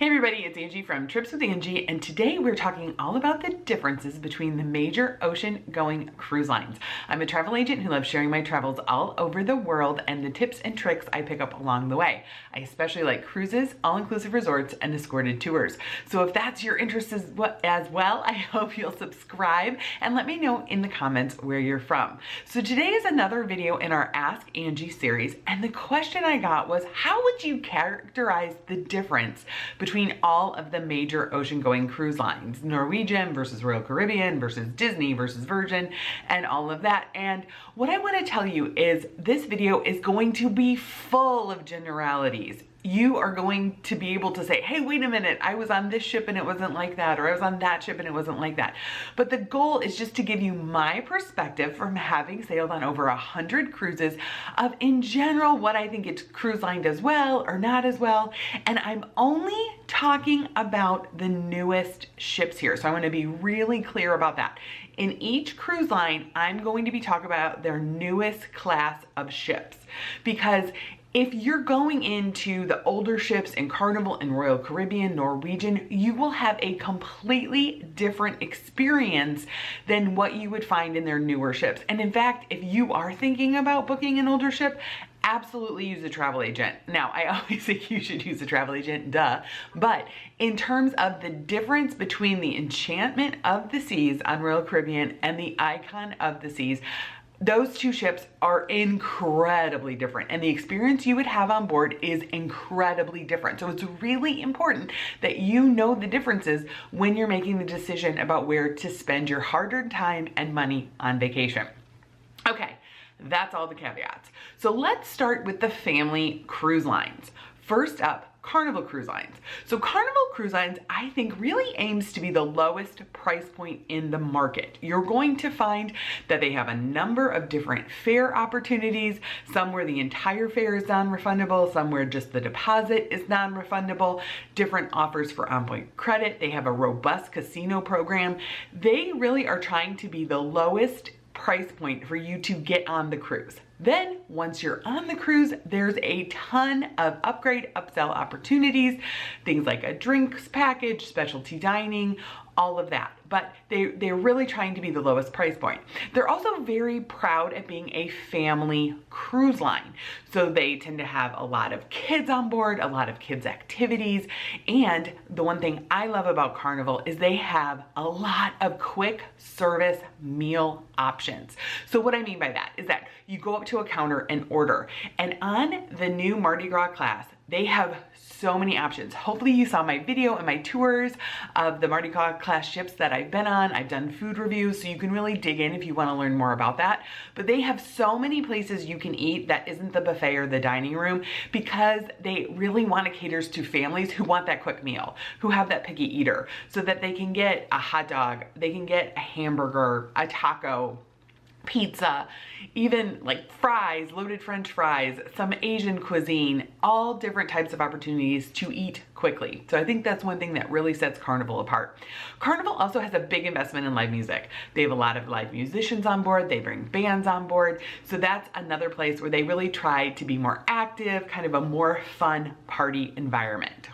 Hey everybody, it's Angie from Trips with Angie, and today we're talking all about the differences between the major ocean-going cruise lines. I'm a travel agent who loves sharing my travels all over the world and the tips and tricks I pick up along the way. I especially like cruises, all-inclusive resorts, and escorted tours. So if that's your interest as well, I hope you'll subscribe and let me know in the comments where you're from. So today is another video in our Ask Angie series, and the question I got was, how would you characterize the difference between all of the major ocean-going cruise lines? Norwegian versus Royal Caribbean versus Disney versus Virgin and all of that. And what I want to tell you is this video is going to be full of generalities. You are going to be able to say, hey, wait a minute, I was on this ship and it wasn't like that, or I was on that ship and it wasn't like that. But the goal is just to give you my perspective from having sailed on over 100 cruises of, in general, what I think each cruise line does well or not as well. And I'm only talking about the newest ships here. So I want to be really clear about that. In each cruise line, I'm going to be talking about their newest class of ships, because if you're going into the older ships in Carnival and Royal Caribbean, Norwegian, you will have a completely different experience than what you would find in their newer ships. And in fact, if you are thinking about booking an older ship, absolutely use a travel agent. Now, I always think you should use a travel agent, duh. But in terms of the difference between the Enchantment of the Seas on Royal Caribbean and the Icon of the Seas, those two ships are incredibly different, and the experience you would have on board is incredibly different. So it's really important that you know the differences when you're making the decision about where to spend your hard-earned time and money on vacation. Okay, that's all the caveats. So let's start with the family cruise lines. First up, Carnival Cruise Lines. So Carnival Cruise Lines, I think, really aims to be the lowest price point in the market. You're going to find that they have a number of different fare opportunities, some where the entire fare is non-refundable, some where just the deposit is non-refundable, different offers for on-point credit. They have a robust casino program. They really are trying to be the lowest price point for you to get on the cruise. Then once you're on the cruise, there's a ton of upgrade, upsell opportunities, things like a drinks package, specialty dining, all of that. But they're really trying to be the lowest price point. They're also very proud at being a family cruise line. So they tend to have a lot of kids on board, a lot of kids activities. And the one thing I love about Carnival is they have a lot of quick service meal options. So what I mean by that is that you go up to a counter and order. And on the new Mardi Gras class, they have so many options. Hopefully you saw my video and my tours of the Mardi Gras class ships that I've been on. I've done food reviews, so you can really dig in if you want to learn more about that. But they have so many places you can eat that isn't the buffet or the dining room, because they really want to cater to families who want that quick meal, who have that picky eater, so that they can get a hot dog, they can get a hamburger, a taco, pizza, even like fries, loaded French fries, some Asian cuisine, all different types of opportunities to eat quickly. So I think that's one thing that really sets Carnival apart. Carnival also has a big investment in live music. They have a lot of live musicians on board. They bring bands on board. So that's another place where they really try to be more active, kind of a more fun party environment.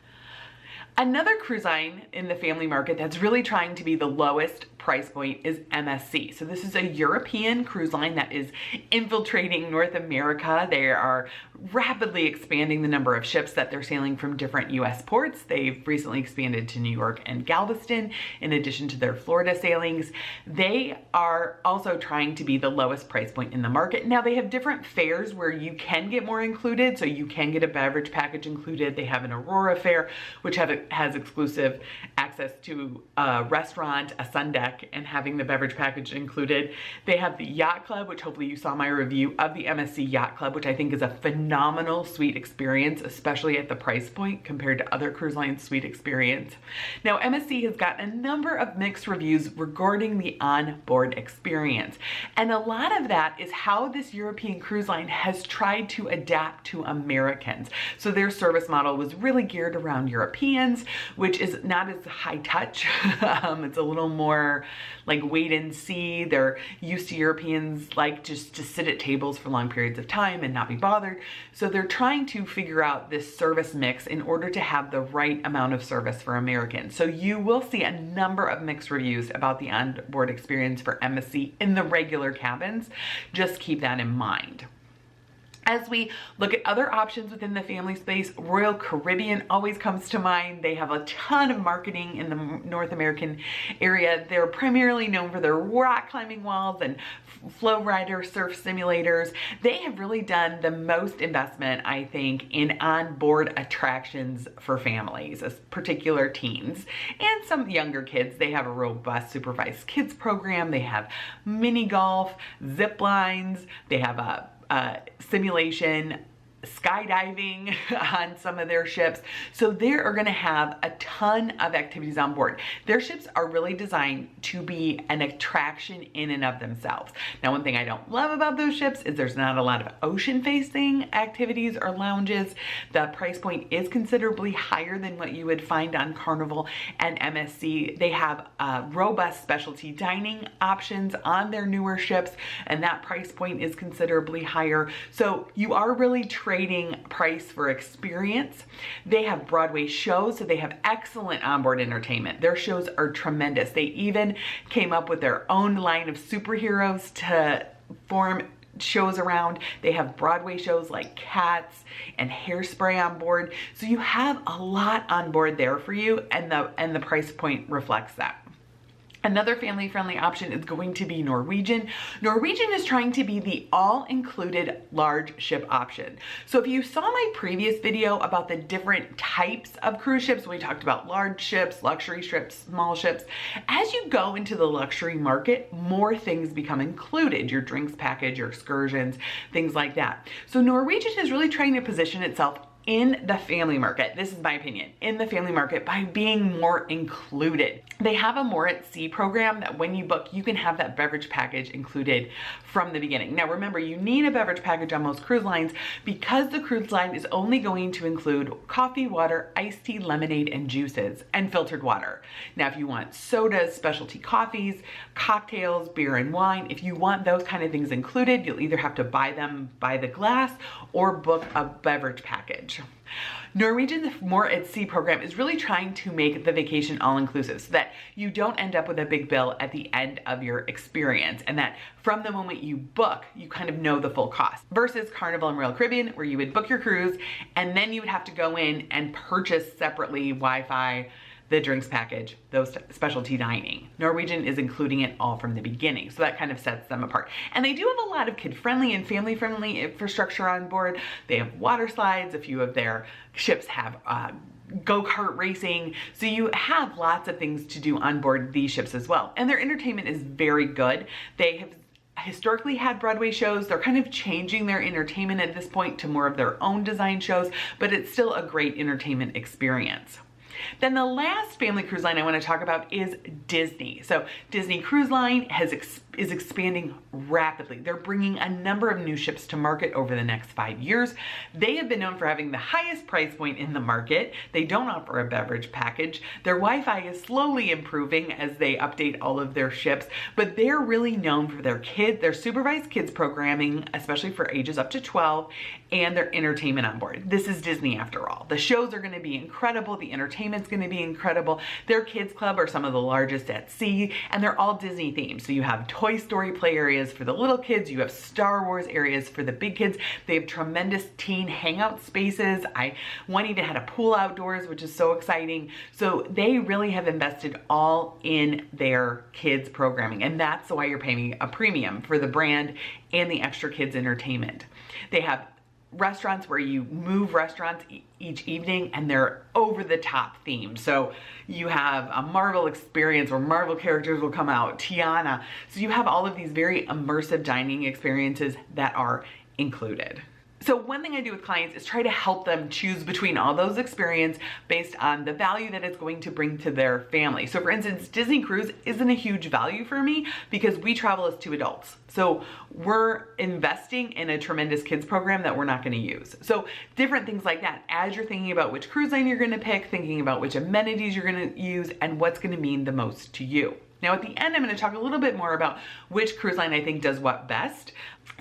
Another cruise line in the family market that's really trying to be the lowest price point is MSC. So this is a European cruise line that is infiltrating North America. They are rapidly expanding the number of ships that they're sailing from different US ports. They've recently expanded to New York and Galveston, in addition to their Florida sailings. They are also trying to be the lowest price point in the market. Now they have different fares where you can get more included. So you can get a beverage package included. They have an Aurora fare, which has exclusive access to a restaurant, a sun deck, and having the beverage package included. They have the Yacht Club, which hopefully you saw my review of the MSC Yacht Club, which I think is a phenomenal suite experience, especially at the price point compared to other cruise lines' suite experience. Now, MSC has gotten a number of mixed reviews regarding the on-board experience. And a lot of that is how this European cruise line has tried to adapt to Americans. So their service model was really geared around Europeans, which is not as high touch. It's a little more more like wait and see. They're used to Europeans like just to sit at tables for long periods of time and not be bothered. So they're trying to figure out this service mix in order to have the right amount of service for Americans. So you will see a number of mixed reviews about the onboard experience for MSC in the regular cabins. Just keep that in mind. As we look at other options within the family space, Royal Caribbean always comes to mind. They have a ton of marketing in the North American area. They're primarily known for their rock climbing walls and flow rider surf simulators. They have really done the most investment, I think, in onboard attractions for families, particular teens and some younger kids. They have a robust supervised kids program. They have mini golf, zip lines. They have a simulation, skydiving on some of their ships. So they are going to have a ton of activities on board. Their ships are really designed to be an attraction in and of themselves. Now, one thing I don't love about those ships is there's not a lot of ocean facing activities or lounges. The price point is considerably higher than what you would find on Carnival and MSC. They have robust specialty dining options on their newer ships, and that price point is considerably higher. So you are really trading price for experience. They have Broadway shows, so they have excellent onboard entertainment. Their shows are tremendous. They even came up with their own line of superheroes to form shows around. They have Broadway shows like Cats and Hairspray on board. So you have a lot on board there for you, and the price point reflects that. Another family-friendly option is going to be Norwegian. Norwegian is trying to be the all-included large ship option. So if you saw my previous video about the different types of cruise ships, we talked about large ships, luxury ships, small ships. As you go into the luxury market, more things become included, your drinks package, your excursions, things like that. So Norwegian is really trying to position itself in the family market, this is my opinion, in the family market by being more included. They have a more at sea program that when you book, you can have that beverage package included from the beginning. Now remember, you need a beverage package on most cruise lines because the cruise line is only going to include coffee, water, iced tea, lemonade, and juices, and filtered water. Now, if you want sodas, specialty coffees, cocktails, beer and wine, if you want those kind of things included, you'll either have to buy them by the glass or book a beverage package. Norwegian, the more at sea program, is really trying to make the vacation all-inclusive so that you don't end up with a big bill at the end of your experience, and that from the moment you book, you kind of know the full cost. Versus Carnival and Royal Caribbean, where you would book your cruise and then you would have to go in and purchase separately Wi-Fi, the drinks package, those specialty dining. Norwegian is including it all from the beginning, so that kind of sets them apart. And they do have a lot of kid-friendly and family-friendly infrastructure on board. They have water slides. A few of their ships have go-kart racing. So you have lots of things to do on board these ships as well. And their entertainment is very good. They have historically had Broadway shows. They're kind of changing their entertainment at this point to more of their own design shows, but it's still a great entertainment experience. Then the last family cruise line I want to talk about is Disney. So Disney Cruise Line is expanding rapidly. They're bringing a number of new ships to market over the next 5 years. They have been known for having the highest price point in the market. They don't offer a beverage package. Their Wi-Fi is slowly improving as they update all of their ships, but they're really known for their supervised kids programming, especially for ages up to 12, and their entertainment on board. This is Disney after all. The shows are going to be incredible. The entertainment's going to be incredible. Their kids club are some of the largest at sea, and they're all Disney themed. So you have Toy Story play areas for the little kids. You have Star Wars areas for the big kids. They have tremendous teen hangout spaces. One even had a pool outdoors, which is so exciting. So they really have invested all in their kids programming, and that's why you're paying a premium for the brand and the extra kids entertainment. They have restaurants where you move restaurants each evening, and they're over the top themed. So you have a Marvel experience where Marvel characters will come out, Tiana. So you have all of these very immersive dining experiences that are included. So one thing I do with clients is try to help them choose between all those experiences based on the value that it's going to bring to their family. So for instance, Disney Cruise isn't a huge value for me because we travel as 2 adults. So we're investing in a tremendous kids program that we're not going to use. So different things like that. As you're thinking about which cruise line you're going to pick, thinking about which amenities you're going to use and what's going to mean the most to you. Now at the end, I'm going to talk a little bit more about which cruise line I think does what best.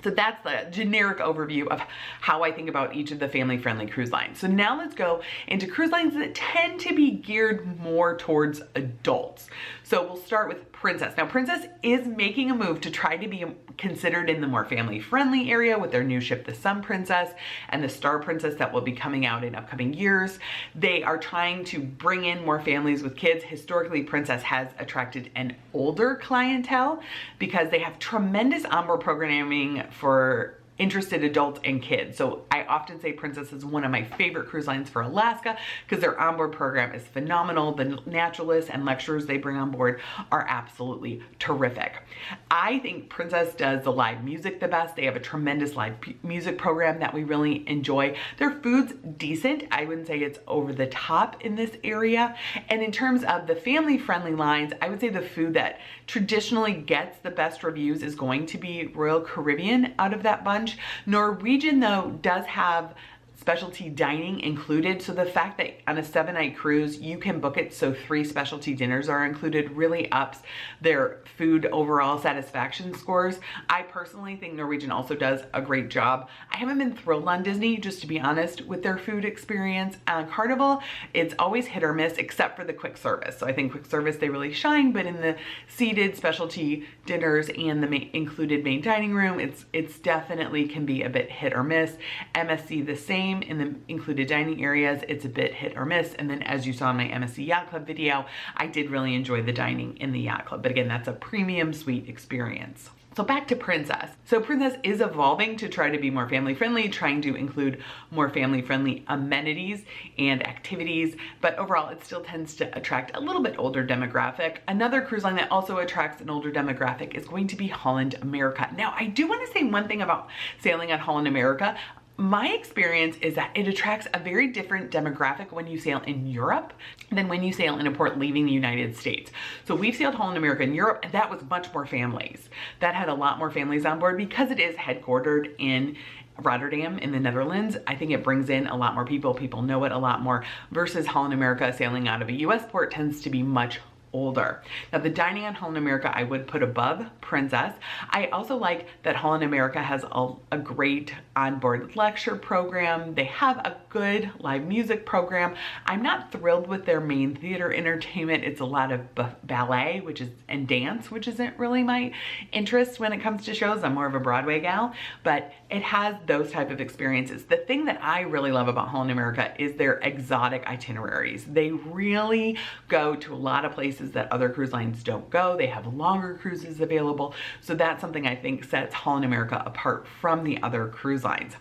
So that's the generic overview of how I think about each of the family-friendly cruise lines. So now let's go into cruise lines that tend to be geared more towards adults. So we'll start with Princess. Now Princess is making a move to try to be considered in the more family-friendly area with their new ship, the Sun Princess and the Star Princess that will be coming out in upcoming years. They are trying to bring in more families with kids. Historically, Princess has attracted an older clientele because they have tremendous onboard programming for interested adults and kids. So I often say Princess is one of my favorite cruise lines for Alaska because their onboard program is phenomenal. The naturalists and lecturers they bring on board are absolutely terrific. I think Princess does the live music the best. They have a tremendous live music program that we really enjoy. Their food's decent. I wouldn't say it's over the top in this area. And in terms of the family-friendly lines, I would say the food that traditionally gets the best reviews is going to be Royal Caribbean out of that bunch. Norwegian, though, does have specialty dining included. So the fact that on a 7-night cruise, you can book it so 3 specialty dinners are included really ups their food overall satisfaction scores. I personally think Norwegian also does a great job. I haven't been thrilled on Disney, just to be honest, with their food experience. On Carnival, it's always hit or miss except for the quick service. So I think quick service, they really shine, but in the seated specialty dinners and the included main dining room, it's definitely can be a bit hit or miss. MSC the same. In the included dining areas, it's a bit hit or miss. And then as you saw in my MSC Yacht Club video, I did really enjoy the dining in the Yacht Club. But again, that's a premium suite experience. So back to Princess. So Princess is evolving to try to be more family friendly, trying to include more family friendly amenities and activities, but overall it still tends to attract a little bit older demographic. Another cruise line that also attracts an older demographic is going to be Holland America. Now I do want to say one thing about sailing at Holland America. My experience is that it attracts a very different demographic when you sail in Europe than when you sail in a port leaving the United States. So we've sailed Holland America in Europe, and that was much more families. That had a lot more families on board because it is headquartered in Rotterdam in the Netherlands. I think it brings in a lot more people. People know it a lot more versus Holland America sailing out of a US port tends to be much older. Now the dining on Holland America I would put above Princess. I also like that Holland America has a great onboard lecture program. They have a good live music program. I'm not thrilled with their main theater entertainment. It's a lot of ballet, and dance, which isn't really my interest when it comes to shows. I'm more of a Broadway gal, but it has those type of experiences. The thing that I really love about Holland America is their exotic itineraries. They really go to a lot of places that other cruise lines don't go. They have longer cruises available. So that's something I think sets Holland America apart from the other cruise lines.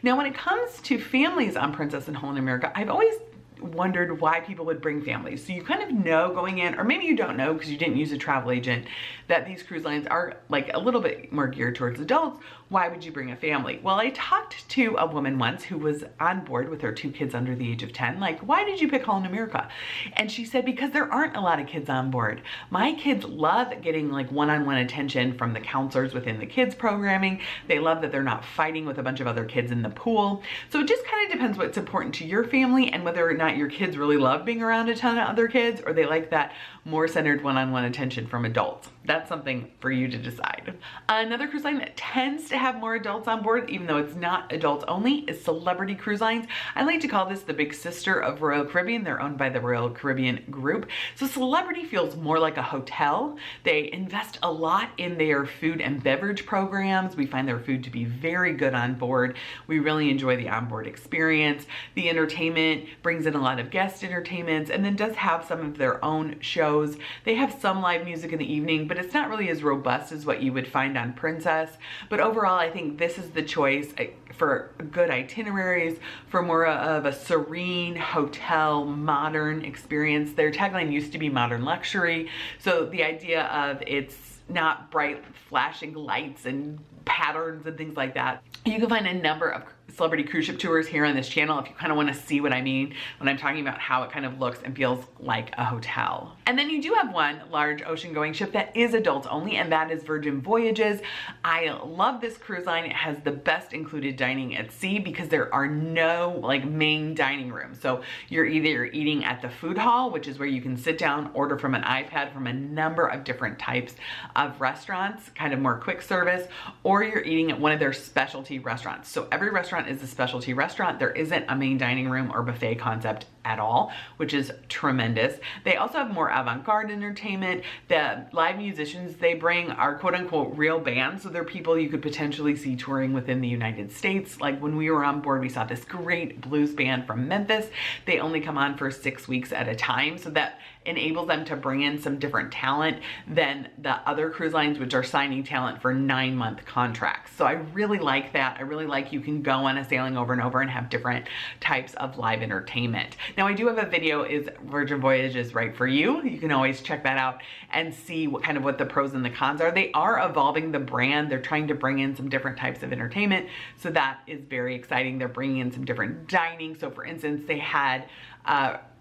Now, when it comes to families on Princess and Holland America, I've always wondered why people would bring families. So you kind of know going in, or maybe you don't know because you didn't use a travel agent, that these cruise lines are like a little bit more geared towards adults. Why would you bring a family? Well, I talked to a woman once who was on board with her 2 kids under the age of 10. Like, why did you pick Holland America? And she said, because there aren't a lot of kids on board. My kids love getting like one-on-one attention from the counselors within the kids programming. They love that they're not fighting with a bunch of other kids in the pool. So it just kind of depends what's important to your family and whether or not your kids really love being around a ton of other kids, or they like that more centered one-on-one attention from adults. That's something for you to decide. Another cruise line that tends to have more adults on board, even though it's not adults only, is Celebrity Cruise Lines. I like to call this the big sister of Royal Caribbean. They're owned by the Royal Caribbean Group. So Celebrity feels more like a hotel. They invest a lot in their food and beverage programs. We find their food to be very good on board. We really enjoy the onboard experience. The entertainment brings in a lot of guest entertainments and then does have some of their own shows. They have some live music in the evening, but it's not really as robust as what you would find on Princess. But overall, I think this is the choice for good itineraries, for more of a serene hotel, modern experience. Their tagline used to be modern luxury. So the idea of it's not bright flashing lights and patterns and things like that. You can find a number of celebrity cruise ship tours here on this channel if you kind of want to see what I mean when I'm talking about how it kind of looks and feels like a hotel. And then you do have one large ocean going ship that is adults only, and that is Virgin Voyages. I love this cruise line. It has the best included dining at sea because there are no like main dining rooms. So you're either eating at the food hall, which is where you can sit down, order from an iPad from a number of different types of restaurants, kind of more quick service, or you're eating at one of their specialty restaurants. So every restaurant is a specialty restaurant. There isn't a main dining room or buffet concept at all, which is tremendous. They also have more avant-garde entertainment. The live musicians they bring are quote unquote real bands. So they're people you could potentially see touring within the United States. Like when we were on board, we saw this great blues band from Memphis. They only come on for 6 weeks at a time. So that enables them to bring in some different talent than the other cruise lines, which are signing talent for 9-month contracts. So I really like that. I really like you can go on a sailing over and over and have different types of live entertainment. Now I do have a video, is Virgin Voyages right for you? You can always check that out and see what the pros and the cons are. They are evolving the brand. They're trying to bring in some different types of entertainment. So that is very exciting. They're bringing in some different dining. So for instance, they had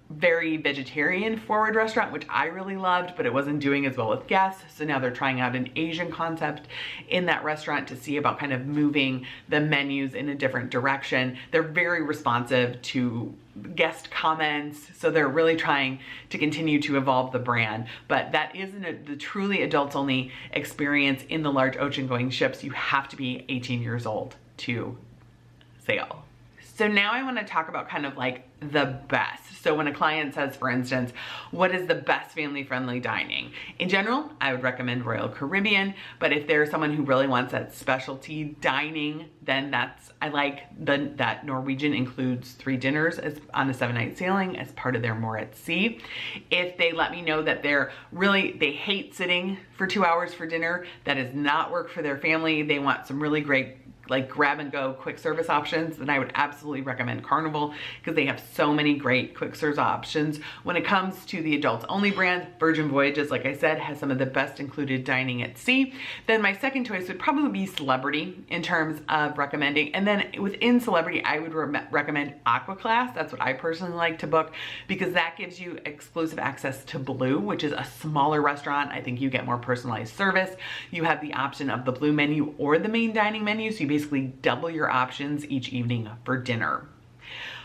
very vegetarian forward restaurant, which I really loved, but it wasn't doing as well with guests. So now they're trying out an Asian concept in that restaurant to see about kind of moving the menus in a different direction. They're very responsive to guest comments. So they're really trying to continue to evolve the brand, but that isn't the truly adults only experience in the large ocean going ships. You have to be 18 years old to sail. So now I want to talk about kind of like the best. So when a client says, for instance, what is the best family-friendly dining? In general, I would recommend Royal Caribbean, but if there's someone who really wants that specialty dining, then I like that Norwegian includes 3 dinners on a 7-night sailing as part of their more at sea. If they let me know that they hate sitting for 2 hours for dinner, that does not work for their family, they want some really great like grab and go quick service options, then I would absolutely recommend Carnival because they have so many great quick service options. When it comes to the adults only brand, Virgin Voyages, like I said, has some of the best included dining at sea. Then my second choice would probably be Celebrity in terms of recommending. And then within Celebrity, I would recommend Aqua Class. That's what I personally like to book because that gives you exclusive access to Blue, which is a smaller restaurant. I think you get more personalized service. You have the option of the Blue menu or the main dining menu. So you basically double your options each evening for dinner.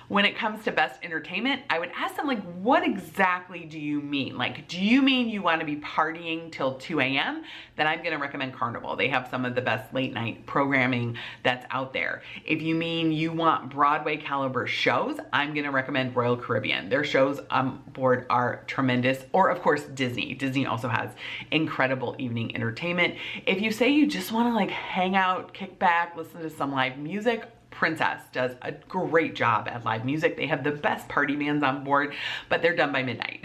When it comes to best entertainment, I would ask them like, what exactly do you mean? Like, do you mean you want to be partying till 2 a.m.? Then I'm going to recommend Carnival. They have some of the best late night programming that's out there. If you mean you want Broadway caliber shows, I'm going to recommend Royal Caribbean. Their shows on board are tremendous. Or of course, Disney. Disney also has incredible evening entertainment. If you say you just want to like hang out, kick back, listen to some live music, Princess does a great job at live music. They have the best party bands on board, but they're done by midnight.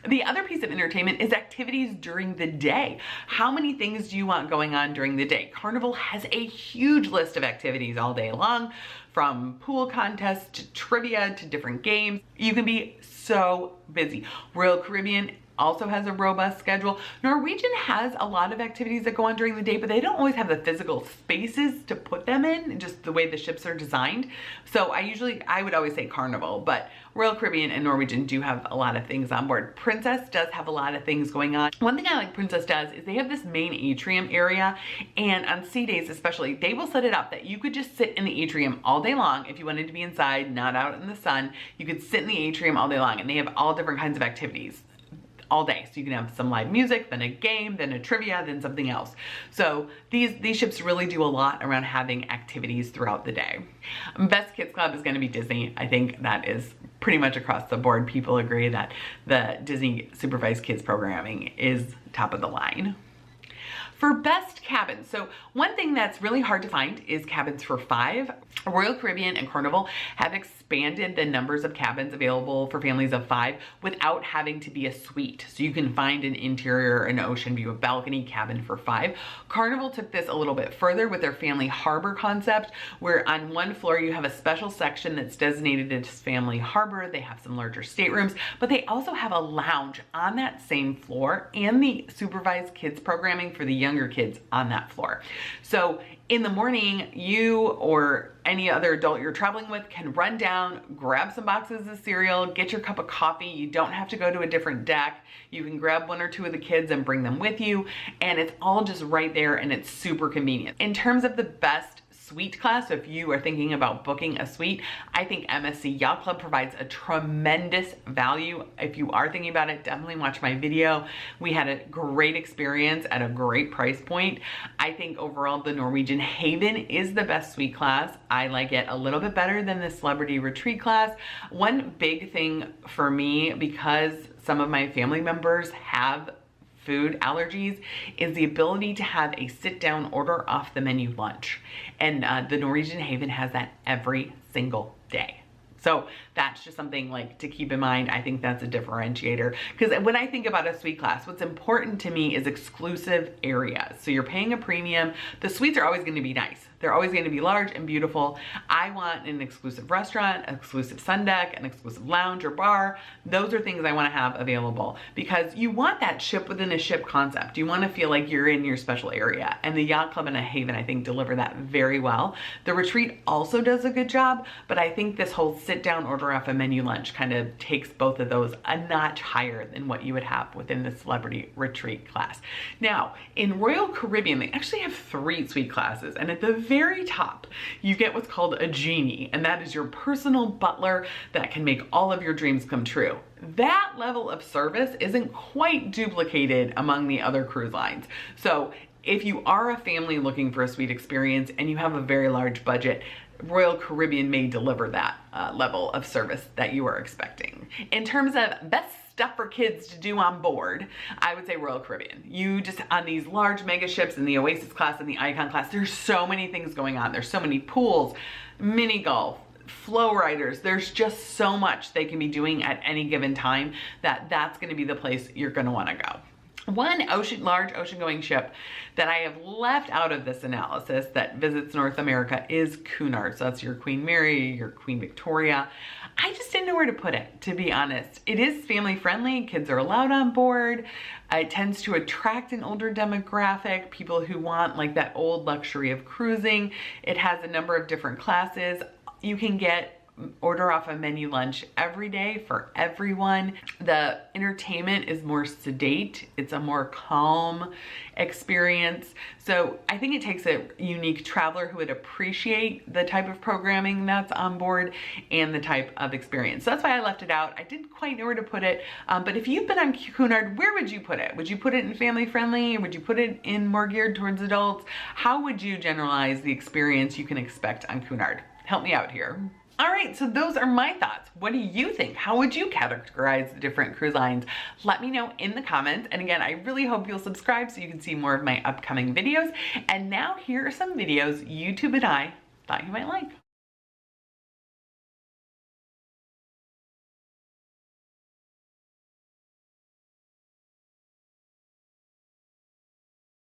The other piece of entertainment is activities during the day. How many things do you want going on during the day? Carnival has a huge list of activities all day long, from pool contests to trivia to different games. You can be so busy. Royal Caribbean also has a robust schedule. Norwegian has a lot of activities that go on during the day, but they don't always have the physical spaces to put them in, just the way the ships are designed. So I would always say Carnival, but Royal Caribbean and Norwegian do have a lot of things on board. Princess does have a lot of things going on. One thing I like Princess does is they have this main atrium area, and on sea days especially, they will set it up that you could just sit in the atrium all day long. If you wanted to be inside, not out in the sun, you could sit in the atrium all day long, and they have all different kinds of activities all day. So you can have some live music, then a game, then a trivia, then something else. So these ships really do a lot around having activities throughout the day. Best Kids Club is going to be Disney. I think that is pretty much across the board. People agree that the Disney supervised kids programming is top of the line. For best cabins, so one thing that's really hard to find is cabins for 5. Royal Caribbean and Carnival have expanded the numbers of cabins available for families of 5 without having to be a suite. So you can find an interior, an ocean view, a balcony cabin for 5. Carnival took this a little bit further with their family harbor concept, where on one floor you have a special section that's designated as family harbor. They have some larger staterooms, but they also have a lounge on that same floor and the supervised kids programming for the younger kids on that floor. So in the morning, you or any other adult you're traveling with can run down, grab some boxes of cereal, get your cup of coffee. You don't have to go to a different deck. You can grab 1 or 2 of the kids and bring them with you, and it's all just right there, and it's super convenient. In terms of the best suite class, so if you are thinking about booking a suite, I think MSC Yacht Club provides a tremendous value. If you are thinking about it, definitely watch my video. We had a great experience at a great price point. I think overall the Norwegian Haven is the best suite class. I like it a little bit better than the Celebrity Retreat class. One big thing for me, because some of my family members have food allergies, is the ability to have a sit-down order off the menu lunch. And the Norwegian Haven has that every single day. So that's just something like to keep in mind. I think that's a differentiator, because when I think about a suite class, what's important to me is exclusive areas. So you're paying a premium. The suites are always going to be nice. They're always going to be large and beautiful. I want an exclusive restaurant, an exclusive sun deck, an exclusive lounge or bar. Those are things I want to have available, because you want that ship within a ship concept. You want to feel like you're in your special area, and the Yacht Club and a Haven, I think, deliver that very well. The Retreat also does a good job, but I think this whole sit down, order off a menu lunch kind of takes both of those a notch higher than what you would have within the Celebrity Retreat class. Now, in Royal Caribbean, they actually have 3 suite classes, and at the very top, you get what's called a genie, and that is your personal butler that can make all of your dreams come true. That level of service isn't quite duplicated among the other cruise lines. So if you are a family looking for a suite experience and you have a very large budget, Royal Caribbean may deliver that level of service that you are expecting. In terms of best stuff for kids to do on board, I would say Royal Caribbean. You just, on these large mega ships in the Oasis class and the Icon class, there's so many things going on. There's so many pools, mini golf, flow riders. There's just so much they can be doing at any given time that that's going to be the place you're going to want to go. One large ocean-going ship that I have left out of this analysis that visits North America is Cunard. So that's your Queen Mary, your Queen Victoria. I just didn't know where to put it, to be honest. It is family friendly. Kids are allowed on board. It tends to attract an older demographic, people who want like that old luxury of cruising. It has a number of different classes. You can order off a menu lunch every day for everyone. The entertainment is more sedate. It's a more calm experience. So I think it takes a unique traveler who would appreciate the type of programming that's on board and the type of experience. So that's why I left it out. I didn't quite know where to put it. But if you've been on Cunard, where would you put it? Would you put it in family friendly? Or would you put it in more geared towards adults? How would you generalize the experience you can expect on Cunard? Help me out here. All right, so those are my thoughts. What do you think? How would you categorize the different cruise lines? Let me know in the comments. And again, I really hope you'll subscribe so you can see more of my upcoming videos. And now here are some videos YouTube and I thought you might like.